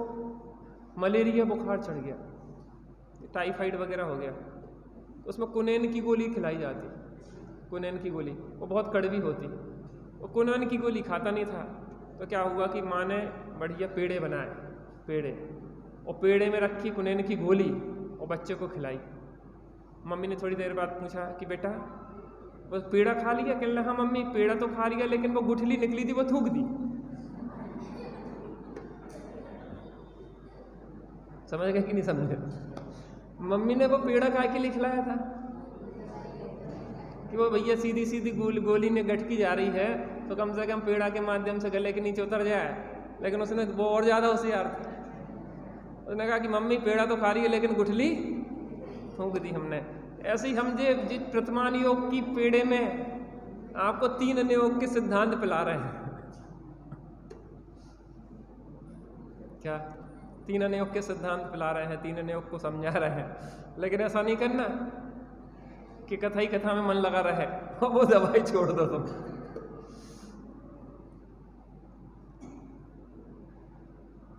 मलेरिया बुखार चढ़ गया, टाइफाइड वगैरह हो गया, तो उसमें कुनैन की गोली खिलाई जाती। कुनैन की गोली वो बहुत कड़वी होती। वो कुनैन की गोली खाता नहीं था, तो क्या हुआ कि माँ ने बढ़िया पेड़े बनाए, पेड़े, और पेड़े में रखी कुनैन की गोली और बच्चे को खिलाई। मम्मी ने थोड़ी देर बाद पूछा कि बेटा वो पेड़ा खा लिया? कहने हाँ मम्मी पेड़ा तो खा लिया, लेकिन वो गुठली निकली थी वो थूक दी। समझ गए कि नहीं समझे? मम्मी ने वो पेड़ा खा के लिए खिलाया था कि वो भैया सीधी सीधी गोली ने गटकी जा रही है तो कम से कम पेड़ा के माध्यम से गले के नीचे उतर जाए। लेकिन उसने वो और ज़्यादा होशियार था, उसने कहा कि मम्मी पेड़ा तो खा रही है लेकिन गुठली थूक दी हमने। ऐसे ही हम जिस प्रतिमान योग की पेड़े में आपको 3 नियोग के सिद्धांत पिला रहे हैं। क्या 3 नियोग के सिद्धांत पिला रहे हैं, 3 नियोग को समझा रहे हैं। लेकिन ऐसा नहीं करना कि कथा ही कथा में मन लगा रहे और वो दवाई छोड़ दो तुम।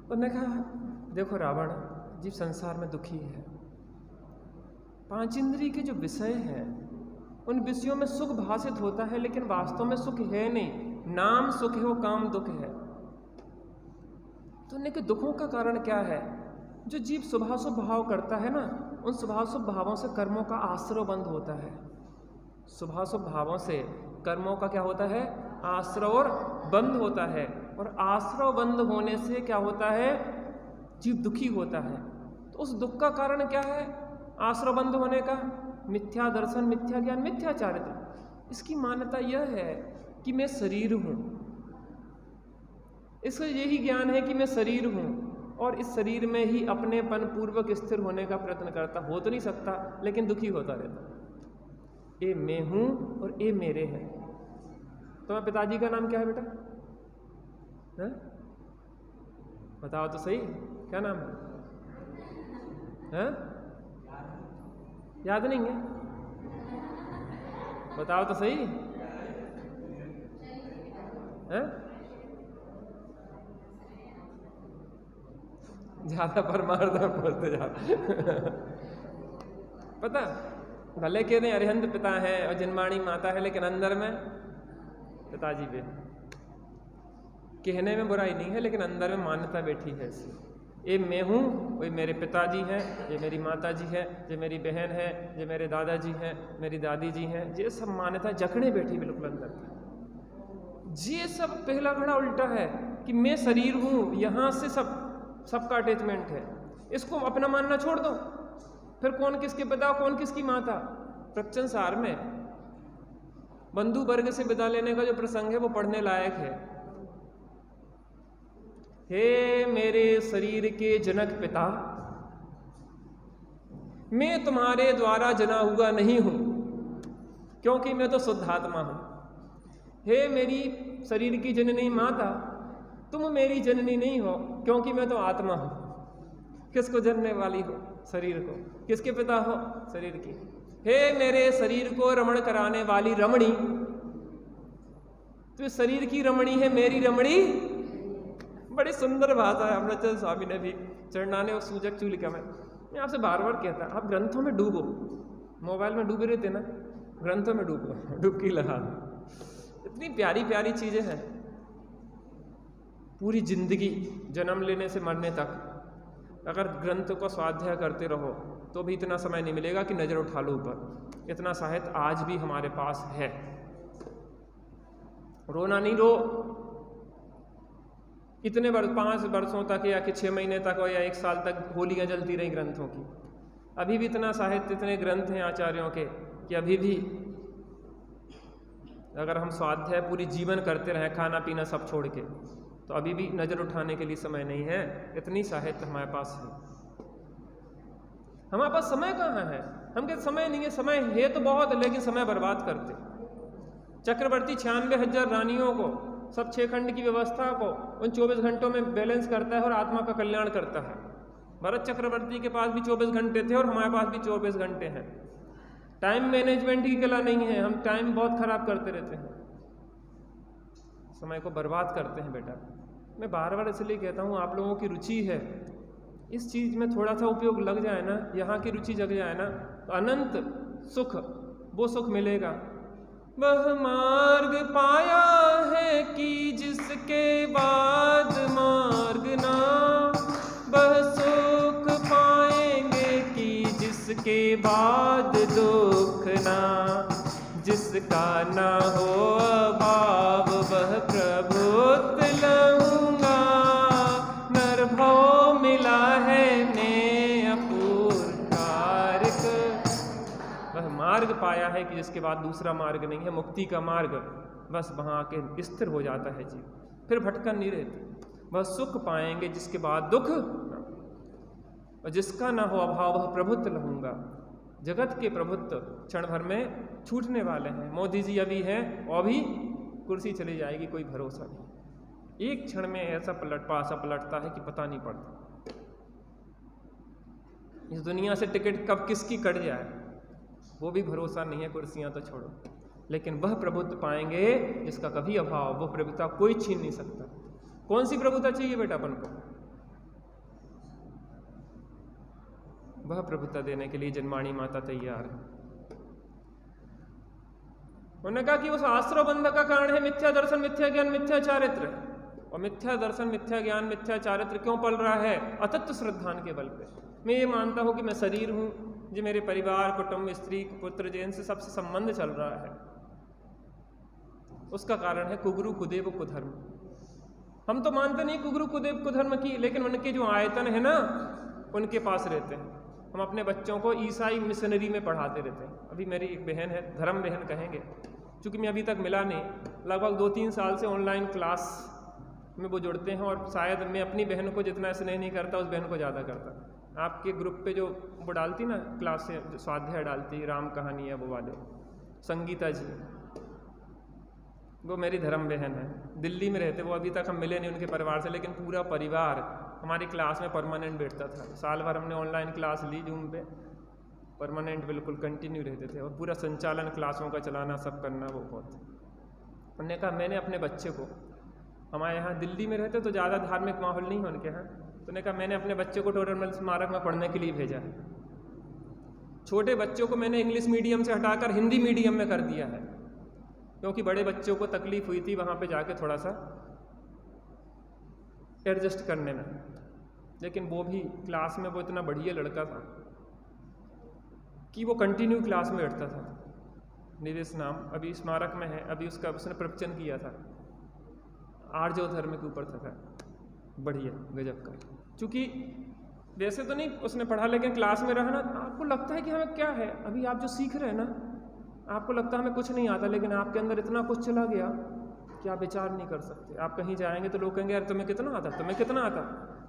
उन्होंने कहा देखो रावण जीव संसार में दुखी है। 5 इंद्रिय के जो विषय हैं उन विषयों में सुख भाषित होता है, लेकिन वास्तव में सुख है नहीं। नाम सुख है वो काम दुख है। तो उनके दुखों का कारण क्या है? जो जीव शुभाशुभ भाव करता है ना, उन शुभाशुभ भावों से कर्मों का आश्रय बंद होता है। शुभाशुभ भावों से कर्मों का क्या होता है? आश्रय और बंद होता है। और आश्रय बंद होने से क्या होता है? जीव दुखी होता है। तो उस दुख का कारण क्या है? आश्रय बंद होने का मिथ्या दर्शन, मिथ्या ज्ञान, मिथ्या चारित्र। इसकी मान्यता यह है कि मैं शरीर हूँ। इसका यही ज्ञान है कि मैं शरीर हूँ और इस शरीर में ही अपनेपन पूर्वक स्थिर होने का प्रयत्न करता। हो तो नहीं सकता, लेकिन दुखी होता रहता। ये मैं हूँ और ये मेरे हैं। तुम्हारे पिताजी का नाम क्या है बेटा? है? बताओ तो सही, क्या नाम है? याद नहीं है? बताओ तो सही है? ज्यादा परमार्थ पढ़ते जा पता भले के नहीं अरिहंत पिता है और जिनवाणी माता है, लेकिन अंदर में पिताजी भी कहने में बुराई नहीं है, लेकिन अंदर में मान्यता बैठी है ऐसी। ये मैं हूँ, वही मेरे पिताजी हैं, ये मेरी माता जी है, ये मेरी बहन है, ये मेरे दादाजी हैं, मेरी दादी जी हैं। ये सब मान्यता जकड़े बैठी बिल्कुल अंदर। ये सब पहला खड़ा उल्टा है कि मैं शरीर हूँ, यहाँ से सबका अटैचमेंट है। इसको अपना मानना छोड़ दो, फिर कौन किसके पिता, कौन किसकी माता। प्रवचन सार में बंधु वर्ग से विदा लेने का जो प्रसंग है वो पढ़ने लायक है। हे मेरे शरीर के जनक पिता, मैं तुम्हारे द्वारा जना हुआ नहीं हूं, क्योंकि मैं तो शुद्ध आत्मा हूं। हे मेरी शरीर की जननी माता, तुम मेरी जननी नहीं हो, क्योंकि मैं तो आत्मा हूं। किसको जनने वाली हो? शरीर को। किसके पिता हो? शरीर की। हे मेरे शरीर को रमण कराने वाली रमणी, तो शरीर की रमणी है, मेरी रमणी। बड़ी सुंदर बात है अमृतचंद स्वामी ने भी चरणाने और सूजक चूलिका में। मैं आपसे बार बार कहता, आप ग्रंथों में डूबो, मोबाइल में डूबे रहते ना, ग्रंथों में डूबो, डुबकी लगा। इतनी प्यारी प्यारी चीजें हैं। पूरी जिंदगी जन्म लेने से मरने तक अगर ग्रंथ को स्वाध्याय करते रहो तो भी इतना समय नहीं मिलेगा कि नजर उठा लो ऊपर। इतना साहित्य आज भी हमारे पास है। रोना नहीं, रो। इतने 5 वर्षों तक या कि 6 महीने तक या 1 साल तक होलियां जलती रही ग्रंथों की। अभी भी इतना साहित्य, इतने ग्रंथ हैं आचार्यों के कि अभी भी अगर हम स्वाध्याय पूरी जीवन करते रहें, खाना पीना सब छोड़ के, तो अभी भी नजर उठाने के लिए समय नहीं है। इतनी साहित्य हमारे पास है। हमारे पास समय कहाँ है? हम कहते समय नहीं है। समय है तो बहुत, लेकिन समय बर्बाद करते। चक्रवर्ती 96,000 रानियों को, सब 6 खंड की व्यवस्था को उन 24 घंटों में बैलेंस करता है और आत्मा का कल्याण करता है। भरत चक्रवर्ती के पास भी 24 घंटे थे और हमारे पास भी 24 घंटे हैं। टाइम मैनेजमेंट की कला नहीं है, हम टाइम बहुत खराब करते रहते हैं, समय को बर्बाद करते हैं। बेटा मैं बार बार इसलिए कहता हूँ, आप लोगों की रुचि है इस चीज़ में, थोड़ा सा उपयोग लग जाए ना, यहाँ की रुचि जग जाए ना, तो अनंत सुख, वो सुख मिलेगा। वह मार्ग पाया है कि जिसके बाद मार्ग ना, वह सुख पाएंगे कि जिसके बाद दुख ना। जिसका ना हो अभाव वह प्रभुत्व लहूंगा, नरभव मिला है मैं अपूर्व कारक। वह मार्ग पाया है कि जिसके बाद दूसरा मार्ग नहीं है, मुक्ति का मार्ग। बस वहाँ आके स्थिर हो जाता है जीव, फिर भटकन नहीं रहती। वह सुख पाएंगे जिसके बाद दुख, और जिसका ना हो अभाव वह प्रभुत्व लहूंगा। जगत के प्रभुत्व क्षण भर में छूटने वाले हैं। मोदी जी अभी हैं और भी कुर्सी चली जाएगी, कोई भरोसा नहीं। एक क्षण में ऐसा पलटता है कि पता नहीं पड़ता। इस दुनिया से टिकट कब किसकी कट जाए वो भी भरोसा नहीं है, कुर्सियां तो छोड़ो। लेकिन वह प्रभुत्व पाएंगे जिसका कभी अभाव, वो प्रभुता कोई छीन नहीं सकता। कौन सी प्रभुता चाहिए बेटा अपन को? वह प्रभुता देने के लिए जनवाणी माता तैयार है। उन्होंने कहा कि उस आश्रव बंध का कारण है मिथ्या दर्शन, मिथ्या ज्ञान, मिथ्या चारित्र। और मिथ्या दर्शन, मिथ्या ज्ञान, मिथ्या चारित्र क्यों पल रहा है? अतत्व श्रद्धान के बल पे। मैं ये मानता हूँ कि मैं शरीर हूँ, जो मेरे परिवार, कुटुंब, स्त्री, पुत्र, जैन से सबसे संबंध चल रहा है, उसका कारण है कुगुरु कुदेव कुधर्म। हम तो मानते नहीं कुगुरु कुदेव कुधर्म की, लेकिन उनके जो आयतन है ना, उनके पास रहते हैं। हम अपने बच्चों को ईसाई मिशनरी में पढ़ाते रहते हैं। अभी मेरी एक बहन है, धर्म बहन कहेंगे, चूँकि मैं अभी तक मिला नहीं, लगभग 2-3 साल से ऑनलाइन क्लास में वो जुड़ते हैं, और शायद मैं अपनी बहन को जितना स्नेह नहीं करता, उस बहन को ज़्यादा करता। आपके ग्रुप पे जो वो डालती ना क्लास से, जो स्वाध्याय डालती, राम कहानी है, वो वाले संगीता जी, वो मेरी धर्म बहन है। दिल्ली में रहते वो, अभी तक हम मिले नहीं उनके परिवार से, लेकिन पूरा परिवार हमारी क्लास में परमानेंट बैठता था। साल भर हमने ऑनलाइन क्लास ली जूम पे, परमानेंट बिल्कुल कंटिन्यू रहते थे, और पूरा संचालन क्लासों का चलाना, सब करना, वो बहुत। उन्होंने कहा मैंने अपने बच्चे को, हमारे यहाँ दिल्ली में रहते तो ज़्यादा धार्मिक माहौल नहीं है उनके यहाँ, तो उन्होंने कहा मैंने अपने बच्चे को टोडरमल स्मारक में पढ़ने के लिए भेजा है। छोटे बच्चों को मैंने इंग्लिश मीडियम से हटाकर हिंदी मीडियम में कर दिया है, क्योंकि बड़े बच्चों को तकलीफ हुई थी वहाँ पे जाके थोड़ा सा एडजस्ट करने में। लेकिन वो भी क्लास में वो इतना बढ़िया लड़का था कि वो कंटिन्यू क्लास में बैठता था। निवेश नाम, अभी स्मारक में है, अभी उसने प्रवचन किया था, आर्जव धर्म के ऊपर था, बढ़िया गजब का। चूँकि वैसे तो नहीं उसने पढ़ा, लेकिन क्लास में रहा ना, आपको लगता है कि हमें क्या है, अभी आप जो सीख रहे हैं ना, आपको लगता है हमें कुछ नहीं आता, लेकिन आपके अंदर इतना कुछ चला गया कि आप विचार नहीं कर सकते। आप कहीं जाएंगे तो लोग कहेंगे यार तुम्हें कितना आता, तुम्हें कितना आता।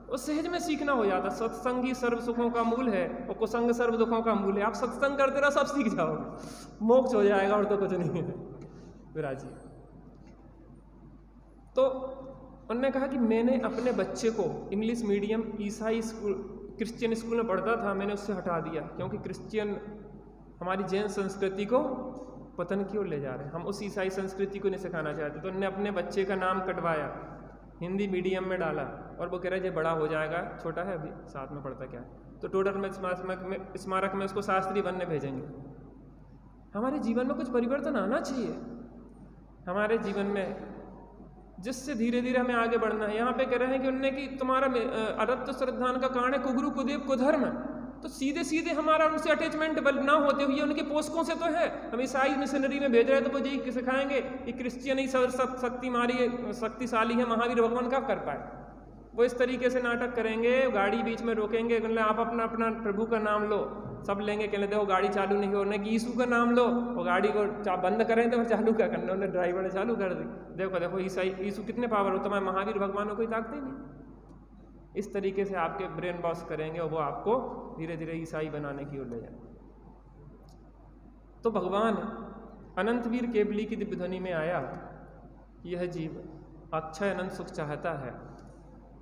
उस सहज में सीखना हो जाता। सत्संग ही सर्व सुखों का मूल है और कुसंग सर्व दुखों का मूल है। आप सत्संग करते रहो, सब सीख जाओगे, मोक्ष हो जाएगा, और तो कुछ नहीं है। विराजी तो उन्होंने कहा कि मैंने अपने बच्चे को इंग्लिश मीडियम ईसाई स्कूल, क्रिश्चियन स्कूल में पढ़ता था, मैंने उससे हटा दिया, क्योंकि क्रिश्चियन हमारी जैन संस्कृति को पतन की ओर ले जा रहे हैं। हम उस ईसाई संस्कृति को नहीं सिखाना चाहते। तो उन्होंने अपने बच्चे का नाम कटवाया, हिंदी मीडियम में डाला, और वो कह रहे ये बड़ा हो जाएगा, छोटा है अभी 7 में पढ़ता क्या है, तो टोडरमल स्मारक में उसको शास्त्री बनने भेजेंगे। हमारे जीवन में कुछ परिवर्तन आना चाहिए, हमारे जीवन में, जिससे धीरे धीरे हमें आगे बढ़ना है। यहाँ पे कह रहे हैं कि उनने कि तुम्हारा अरत्व श्रद्धान का कारण है कुगुरु कुदेव कुधर्म। तो सीधे सीधे हमारा उनसे अटैचमेंट ना होते हुए उनके पोषकों से तो है। हम ईसाई मिशनरी में भेज रहे हैं तो वो यही सिखाएंगे कि क्रिश्चियन ही शक्तिशाली है, महावीर भगवान क्या कर पाए। वो इस तरीके से नाटक करेंगे, गाड़ी बीच में रोकेंगे, कहने आप अपना अपना प्रभु का नाम लो, सब लेंगे, कहने देखो गाड़ी चालू नहीं हो रही, कि यीशु का नाम लो, वो गाड़ी को बंद करें तो चालू क्या करना, उन्होंने ड्राइवर ने चालू कर दी, देखो देखो ईसाई यीशु कितने पावर हो, तुम्हारे महावीर भगवान को कोई ताकत ही नहीं। इस तरीके से आपके ब्रेन वॉश करेंगे और वो आपको धीरे धीरे ईसाई बनाने की ओर ले जाए। तो भगवान अनंतवीर केवली की दिव्य ध्वनि में आया, यह जीव अक्षय अनंत सुख चाहता है।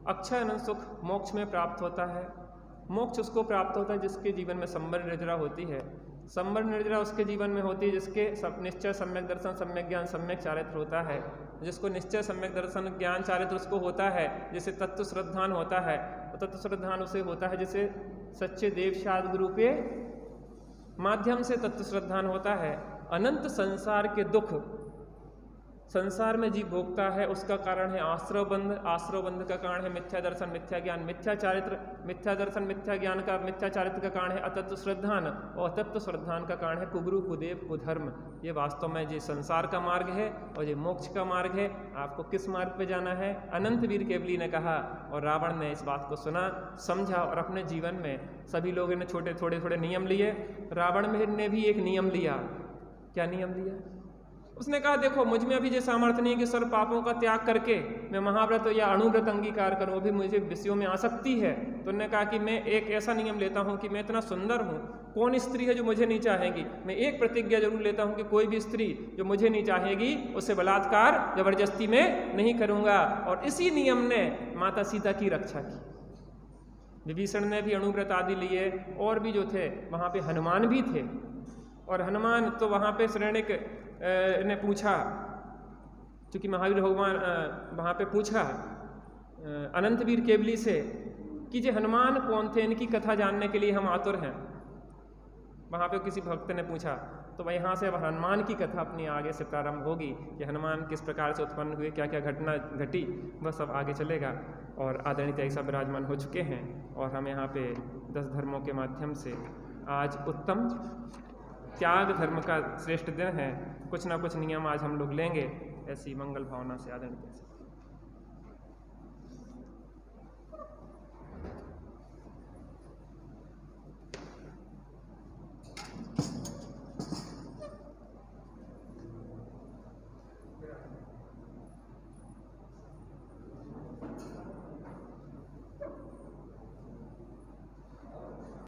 अक्षय अनंत सुख मोक्ष में प्राप्त होता है। मोक्ष उसको प्राप्त होता है जिसके जीवन में संबर निर्जरा होती है। संबर निर्जरा उसके जीवन में होती है जिसके निश्चय, सम्यक दर्शन, सम्यक ज्ञान, सम्यक चारित्र होता है। जिसको निश्चय, सम्यक दर्शन, ज्ञान, चारित्र उसको होता है, जिसे तत्व श्रद्धान होता है। तो तत्व श्रद्धान उसे होता है जिसे सच्चे देव शाद गुरु के माध्यम से तत्व श्रद्धान होता है। अनंत संसार के दुख संसार में जीव भोगता है, उसका कारण है आश्रव बंध। आश्रव बंध का कारण है मिथ्या दर्शन, मिथ्या ज्ञान, मिथ्या चारित्र। मिथ्या दर्शन, मिथ्या ज्ञान का, मिथ्या चारित्र का कारण है अतत्व श्रद्धान, और अतत्व श्रद्धान का कारण है कुगुरु कुदेव कुधर्म। ये वास्तव में ये संसार का मार्ग है और ये मोक्ष का मार्ग है। आपको किस मार्ग पे जाना है? अनंतवीर केवली ने कहा, और रावण ने इस बात को सुना, समझा, और अपने जीवन में सभी लोगों ने छोटे थोड़े थोड़े नियम लिए। रावण ने भी एक नियम लिया। क्या नियम लिया? उसने कहा देखो मुझ में अभी ये सामर्थ्य नहीं है कि सर्व पापों का त्याग करके मैं महाव्रत या अणुव्रत अंगीकार करूं, वो भी मुझे विषयों में आसक्ति है। तो उन्होंने कहा कि मैं एक ऐसा नियम लेता हूं कि मैं इतना सुंदर हूं, कौन स्त्री है जो मुझे नहीं चाहेगी। मैं एक प्रतिज्ञा जरूर लेता हूं कि कोई भी स्त्री जो मुझे नहीं चाहेगी उससे बलात्कार जबरदस्ती में नहीं करूंगा। और इसी नियम ने माता सीता की रक्षा की। विभीषण ने भी अणुव्रत आदि लिए, और भी जो थे वहाँ पे हनुमान भी थे। और हनुमान तो वहाँ पे श्रेणिक ने पूछा, क्योंकि महावीर भगवान वहाँ पे पूछा अनंतवीर केवली से कि ये हनुमान कौन थे, इनकी कथा जानने के लिए हम आतुर हैं। वहाँ पे किसी भक्त ने पूछा तो वह यहाँ से अब हनुमान की कथा अपनी आगे से प्रारंभ होगी कि हनुमान किस प्रकार से उत्पन्न हुए, क्या क्या घटना घटी, वह सब आगे चलेगा। और आदरणीय त्यागी साहब विराजमान हो चुके हैं और हम यहाँ पे 10 धर्मों के माध्यम से आज उत्तम त्याग धर्म का श्रेष्ठ दिन है, कुछ ना कुछ नियम आज हम लोग लेंगे, ऐसी मंगल भावना से आदरणीय त्यागी साहब।